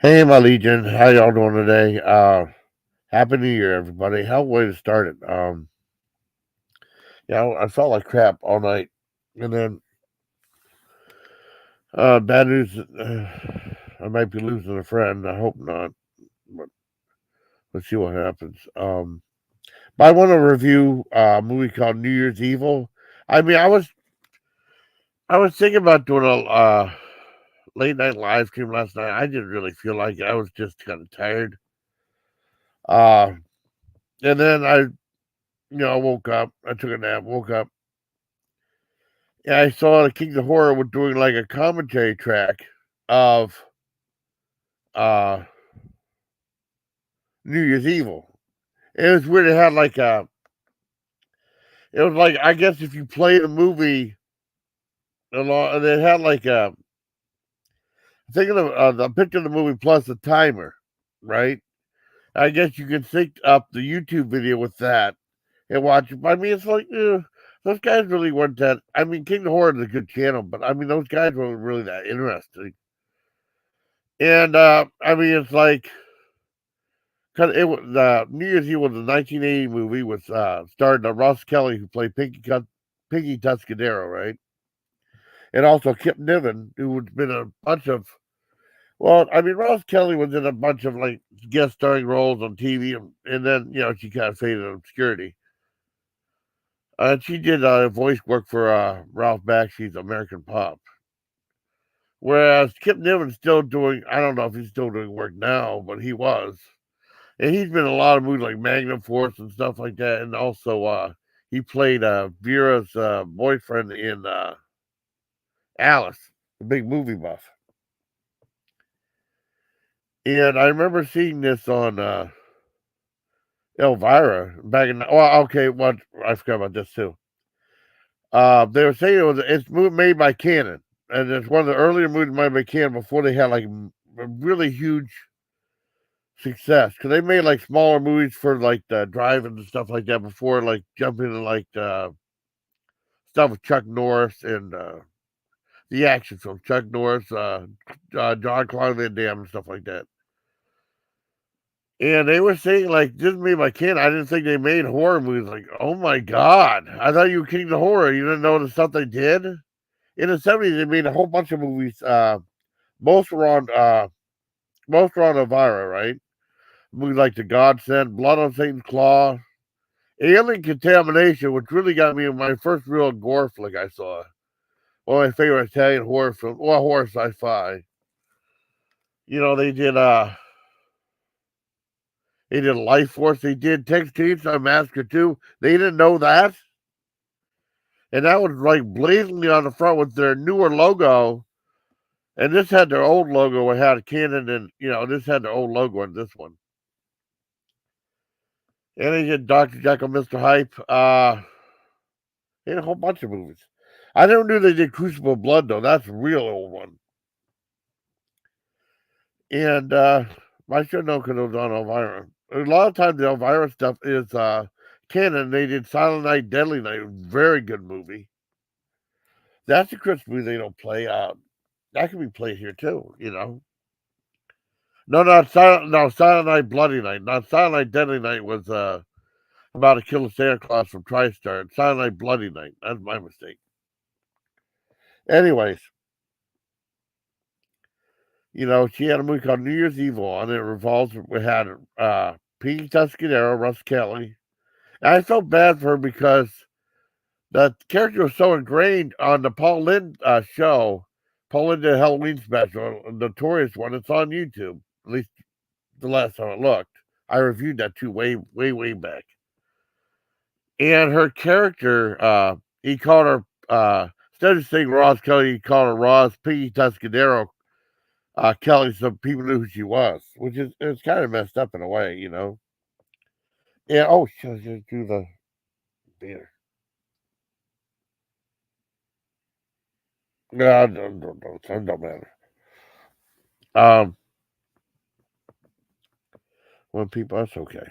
Hey, my Legion, how y'all doing today? Happy New Year, everybody. Hell, way to start it. I felt like crap all night, and then bad news. I might be losing a friend. I hope not, but let's see what happens. But I want to review a movie called New Year's Evil. I mean, I was thinking about doing a late night live stream last night. I didn't really feel like it. I was just kind of tired. Uh, and then I woke up. I took a nap. Woke up. Yeah, I saw the Kings of Horror was doing like a commentary track of uh New Year's Evil. It was weird. It was like I guess if you play the movie along, and it had like I think of the picture of the movie plus a timer, right? I guess you can sync up the YouTube video with that and watch it. I mean, it's like those guys really weren't that. I mean, King of Horror is a good channel, but I mean, those guys weren't really that interesting. And I mean, it's like because it was New Year's Eve was a 1980 movie with starring Ross Kelly who played Pinky Tuscadero, right? And also Kip Niven, who had been a bunch of well, I mean Ross Kelly was in a bunch of like guest starring roles on TV, and then she kind of faded in obscurity. She did voice work for Ralph Bakshi's American Pop. Whereas Kip Niven's still doing, I don't know if he's still doing work now, but he was. And he's been in a lot of movies like Magnum Force and stuff like that. And also, he played Vera's boyfriend in Alice, the big movie buff. And I remember seeing this on Elvira back in. Well, okay, what I forgot about this too. They were saying it's made by Canon, and it's one of the earlier movies made by Canon before they had like a really huge success because they made like smaller movies for like the drive-ins and stuff like that before like jumping into like stuff with Chuck Norris and the action film, Chuck Norris, John Claude Van Damme, and stuff like that. And they were saying like, "This is me, my kid. I didn't think they made horror movies." Like, oh my god, I thought you were king of horror. You didn't know the stuff they did in the '70s. They made a whole bunch of movies. Most were on most were on Elvira, right? Movies like The Godsend, Blood on Satan's Claw, Alien Contamination, which really got me in my first real gore flick I saw. One of my favorite Italian horror films, well, horror sci-fi. They did Life Force. They did Texas Chainsaw Massacre too. They didn't know that, and that was like blazingly on the front with their newer logo. And this had their old logo. It had a Canon, and this had their old logo in this one. And they did Doctor Jekyll, Mister Hype. They had a whole bunch of movies. I never knew they did Crucible Blood though. That's a real old one. And I should know because it was on Elvira. A lot of times the Elvira stuff is canon. They did Silent Night, Deadly Night, very good movie. That's a Christmas movie they don't play. That can be played here too. No, not Silent. No, Silent Night, Bloody Night. Not Silent Night, Deadly Night was about to kill a Santa Claus from TriStar. Silent Night, Bloody Night. That's my mistake. Anyways, she had a movie called New Year's Evil on it. We had Pete Tuscadero, Russ Kelly. And I felt bad for her because the character was so ingrained on the Paul Lynde show. Paul Lynde did a Halloween special, a notorious one. It's on YouTube, at least the last time I looked. I reviewed that too, way, way, way back. And her character, he called her, instead of saying Ross Kelly, he called her Ross Piggy Tuscadero Kelly, so people knew who she was, which is it's kind of messed up in a way. Yeah. Oh, she'll just do the theater. No, don't matter. Um, when people, that's okay.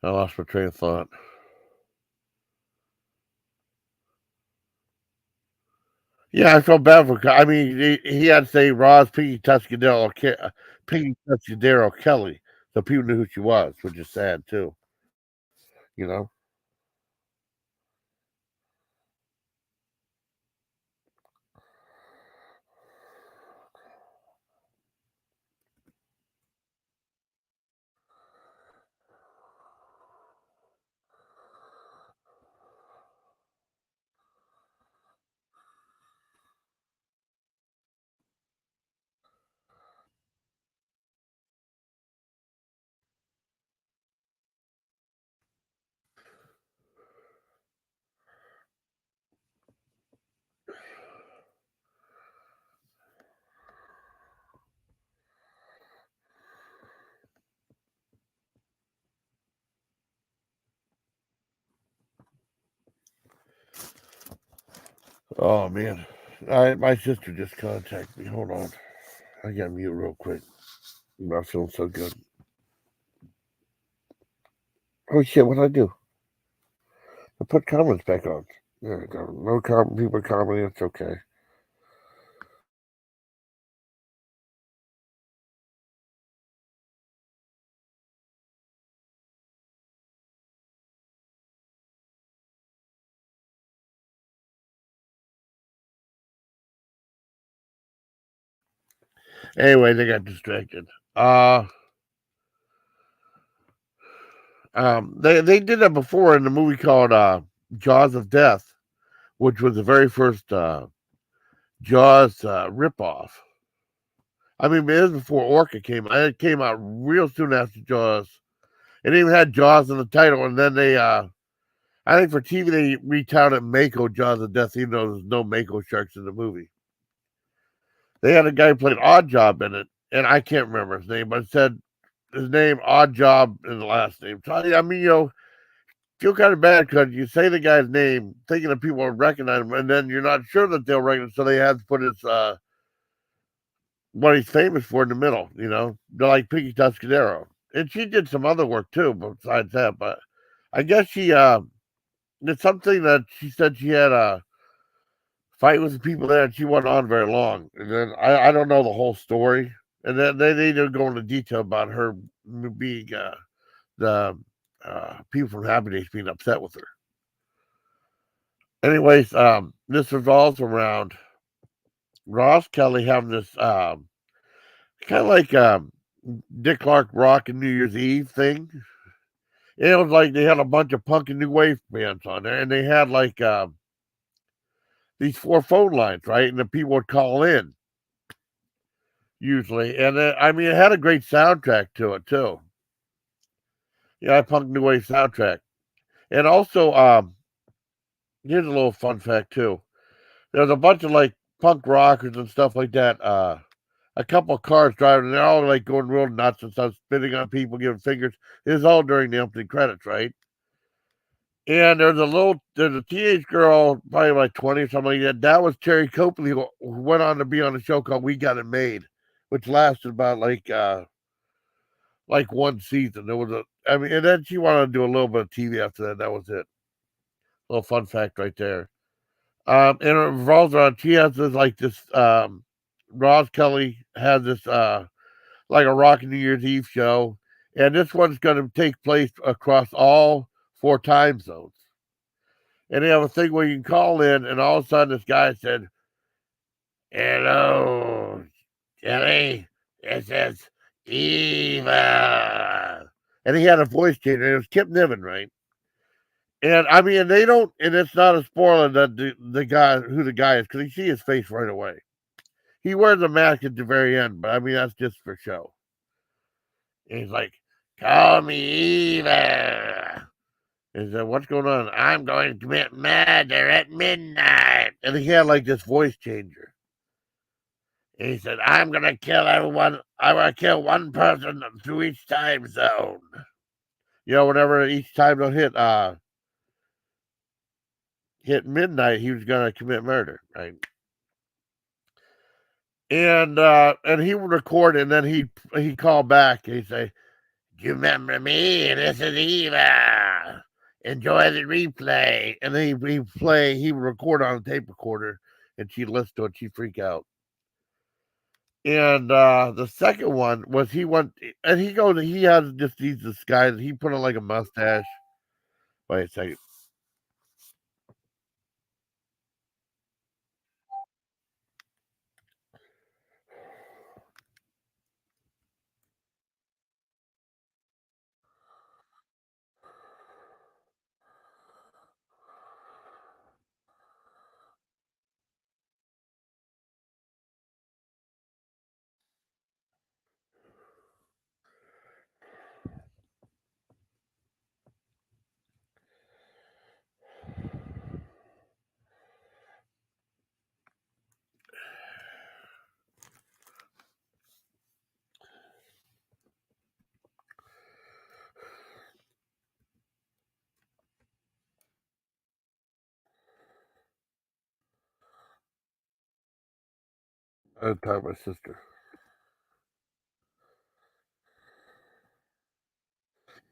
I lost my train of thought. Yeah, I felt bad for. I mean, he had to say Roz Piggy Tuscadero, Piggy Tuscadero Kelly, so people knew who she was, which is sad too. You know. Oh man, my sister just contacted me. Hold on, I got mute real quick. I'm not feeling so good. Oh shit, what did I do? I put comments back on. There we go. No people commenting. It's okay. Anyway, they got distracted. They did that before in the movie called Jaws of Death, which was the very first Jaws ripoff. I mean, it was before Orca came out. It came out real soon after Jaws. It even had Jaws in the title, and then they, I think for TV, they retitled it Mako Jaws of Death, even though there's no Mako sharks in the movie. They had a guy who played Odd Job in it, and I can't remember his name, but it said his name, Odd Job, in the last name. So, I mean, feel kind of bad because you say the guy's name thinking that people will recognize him, and then you're not sure that they'll recognize him, so they have to put his, what he's famous for in the middle, They're like Piggy Tuscadero. And she did some other work too, besides that. But I guess she did something that she said she had a fight with the people there, and she wasn't on very long. And then I don't know the whole story. And then they didn't go into detail about her being the people from Happy Days being upset with her. Anyways, this revolves around Ross Kelly having this kind of like Dick Clark Rock and New Year's Eve thing. It was like they had a bunch of punk and new wave bands on there, and they had like these 4 phone lines, right? And the people would call in usually, and I mean, it had a great soundtrack to it too. Yeah, punk new wave soundtrack, and also here's a little fun fact too. There's a bunch of like punk rockers and stuff like that. A couple of cars driving, and they're all like going real nuts and stuff, spitting on people, giving fingers. It was all during the opening credits, right? And there's a teenage girl, probably like 20 or something like that. That was Terry Copley, who went on to be on a show called We Got It Made, which lasted about like one season. I mean, and then she wanted to do a little bit of TV after that. That was it. Little fun fact right there. And it revolves around, she has this Roz Kelly has this like a Rock New Year's Eve show, and this one's going to take place across all 4 time zones. And they have a thing where you can call in, and all of a sudden this guy said, "Hello, Kelly. This is Eva," and he had a voice change, and it was Kip Niven, right? And I mean, they don't, and it's not a spoiler that the guy who the guy is, because you see his face right away. He wears a mask at the very end, but I mean that's just for show. And he's like, "Call me Eva." And said, "What's going on?" "I'm going to commit murder at midnight." And he had like this voice changer. And he said, "I'm going to kill everyone. I'm going to kill one person through each time zone." Whenever each time zone hit midnight, he was going to commit murder, right? And he would record, and then he'd call back, and he'd say, "Do you remember me? This is Eva. Enjoy the replay." And then he would record on a tape recorder, and she listens to it, she freak out. And the second one was he went and he goes he has just these disguises. He put on like a mustache. Wait a second. I'll tell my sister.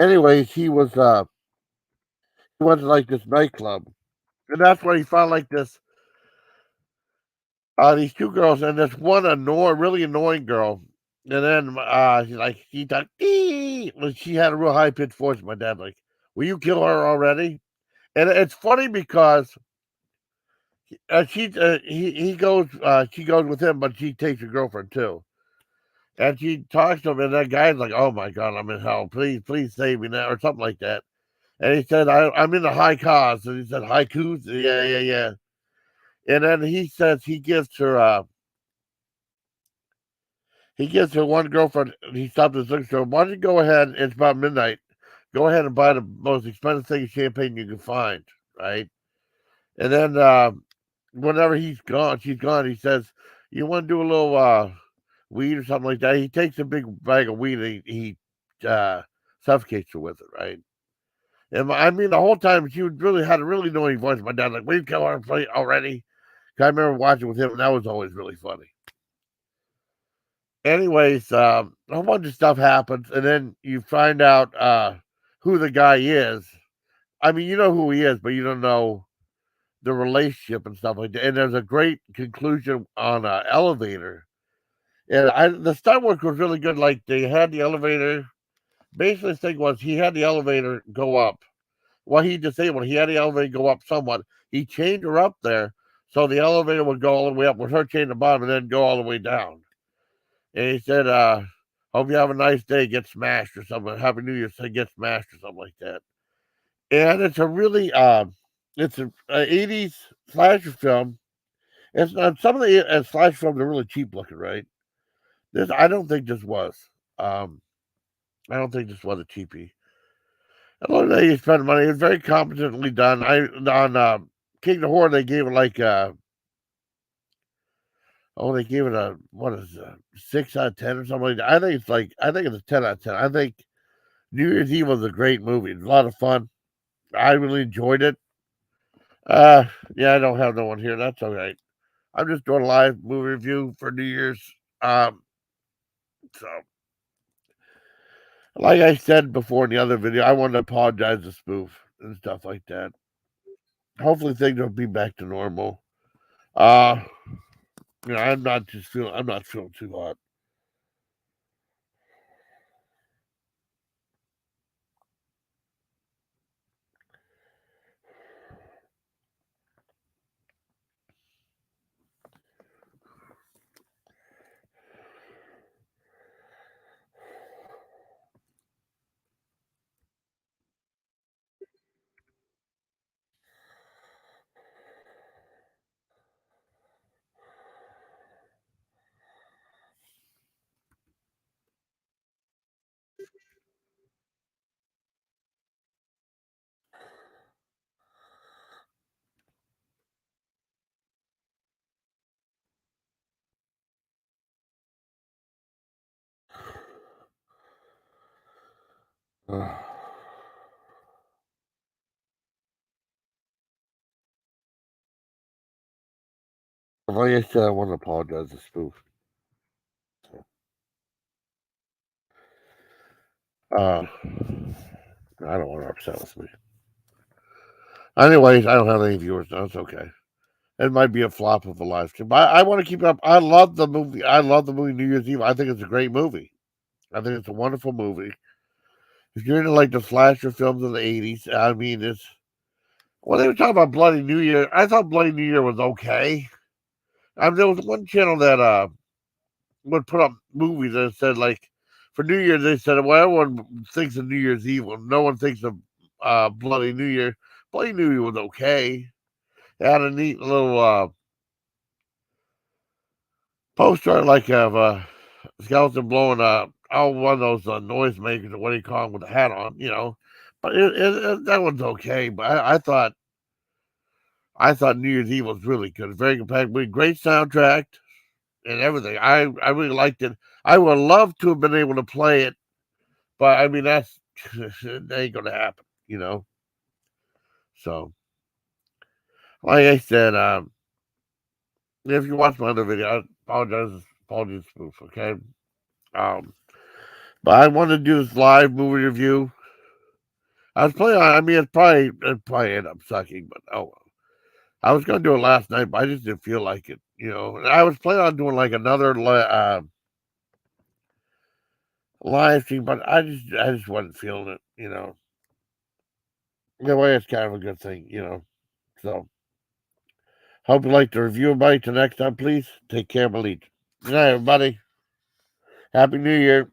Anyways, he went to like this nightclub. And that's where he found like this these two girls and this one really annoying girl. And then she thought she had a real high pitched voice. My dad like, will you kill her already? And it's funny because he goes she goes with him, but she takes her girlfriend too. And she talks to him, and that guy's like, "Oh my god, I'm in hell! Please, please save me now," or something like that. And he said, "I'm in the high cause." And he said, "Haikus, yeah, yeah, yeah." And then he says he gives her one girlfriend. He stopped at the liquor store. Why don't you go ahead? It's about midnight. Go ahead and buy the most expensive thing of champagne you can find, right? And then whenever she's gone. He says, "You want to do a little weed or something like that?" He takes a big bag of weed and he suffocates her with it, right? And I mean, the whole time she would really had a really annoying voice. My dad's like, "We've killed her already." I remember watching with him, and that was always really funny. Anyways, a whole bunch of stuff happens, and then you find out who the guy is. I mean, you know who he is, but you don't know the relationship and stuff like that. And there's a great conclusion on an elevator. And the stunt work was really good. Like they had the elevator. Basically, the thing was he had the elevator go up. Well, he disabled. He had the elevator go up somewhat. He chained her up there, so the elevator would go all the way up with her chained at the bottom, and then go all the way down. And he said, "Hope you have a nice day. Get smashed or something. Happy New Year. Say get smashed or something like that." And it's a really it's a 80s slasher film. It's not some of the slasher films are really cheap looking, right? This I don't think this was. Um, I don't think this was a cheapie. I don't know you spend money. It was very competently done. I on King of Horror they gave it like they gave it a what is it, 6 out of 10 or something like that. I think it's a 10 out of 10. I think New Year's Eve was a great movie. It was a lot of fun. I really enjoyed it. Uh yeah, I don't have no one here. That's all right. I'm just doing a live movie review for New Year's. Um so like I said before in the other video, I wanted to apologize to Spoof and stuff like that. Hopefully things will be back to normal. Uh I'm not feeling too hot. Like I said, I want to apologize to Spoof. So, I don't want to upset with me. Anyways, I don't have any viewers now. It's okay. It might be a flop of a live stream, but I want to keep up. I love the movie. I love the movie New Year's Eve. I think it's a great movie. I think it's a wonderful movie. If you're into like the slasher films of the '80s, I mean, it's when they were talking about Bloody New Year. I thought Bloody New Year was okay. I mean, there was one channel that would put up movies that said like for New Year's they said well everyone thinks of New Year's Eve, no one thinks of Bloody New Year. Bloody New Year was okay. It had a neat little poster like of skeleton blowing one of those noise makers or what do you call them with the hat on, you know. But that one's okay. But I thought New Year's Eve was really good, very compelling, great soundtrack and everything. I really liked it. I would love to have been able to play it, but I mean that ain't gonna happen, you know. So, like I said, if you watch my other video, I apologize, spoof, okay. Um, but I want to do this live movie review. I was planning on. I mean, it probably end up sucking, but oh well. I was gonna do it last night, but I just didn't feel like it, you know. And I was planning on doing like another live stream, but I just wasn't feeling it, you know. In a way, it's kind of a good thing, you know. So, hope you like the review, everybody. Till next time, please take care, Malik. Good night, everybody. Happy New Year.